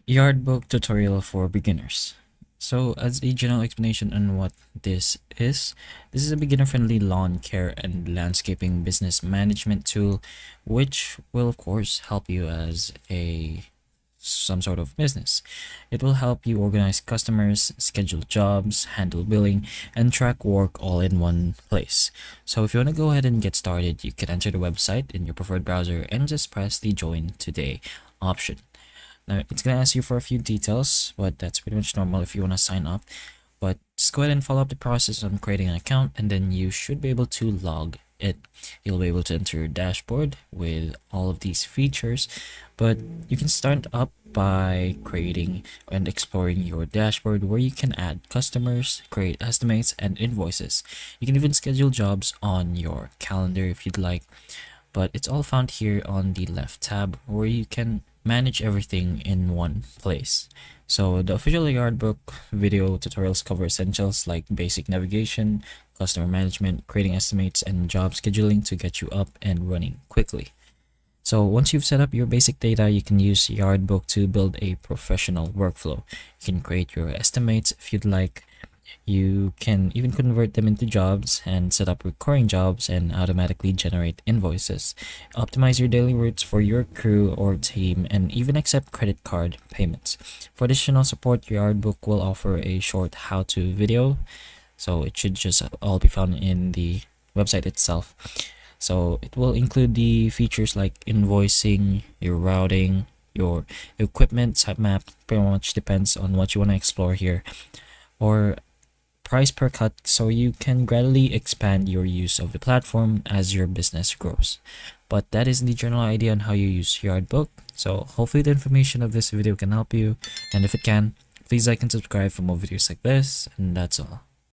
Yardbook Tutorial for Beginners. So, as a general explanation on what this is a beginner-friendly lawn care and landscaping business management tool, which will of course help you as some sort of business. It will help you organize customers, schedule jobs, handle billing, and track work all in one place. So if you want to go ahead and get started, you can enter the website in your preferred browser and just press the Join Today option. Now, it's going to ask you for a few details, but that's pretty much normal if you want to sign up. But just go ahead and follow up the process on creating an account, and then you should be able to log it. You'll be able to enter your dashboard with all of these features, but you can start up by creating and exploring your dashboard where you can add customers, create estimates, and invoices. You can even schedule jobs on your calendar if you'd like, but it's all found here on the left tab where you can manage everything in one place. So the official Yardbook video tutorials cover essentials like basic navigation, customer management, creating estimates, and job scheduling to get you up and running quickly. So once you've set up your basic data, you can use Yardbook to build a professional workflow. You can create your estimates if you'd like. You can even convert them into jobs and set up recurring jobs and automatically generate invoices. Optimize your daily routes for your crew or team and even accept credit card payments. For additional support, your Yardbook will offer a short how-to video, so it should just all be found in the website itself. So it will include the features like invoicing, your routing, your equipment type map, pretty much depends on what you want to explore here, or price per cut, so you can gradually expand your use of the platform as your business grows. But that is the general idea on how you use Yardbook. So hopefully the information of this video can help you, and if it can, please like and subscribe for more videos like this, and that's all.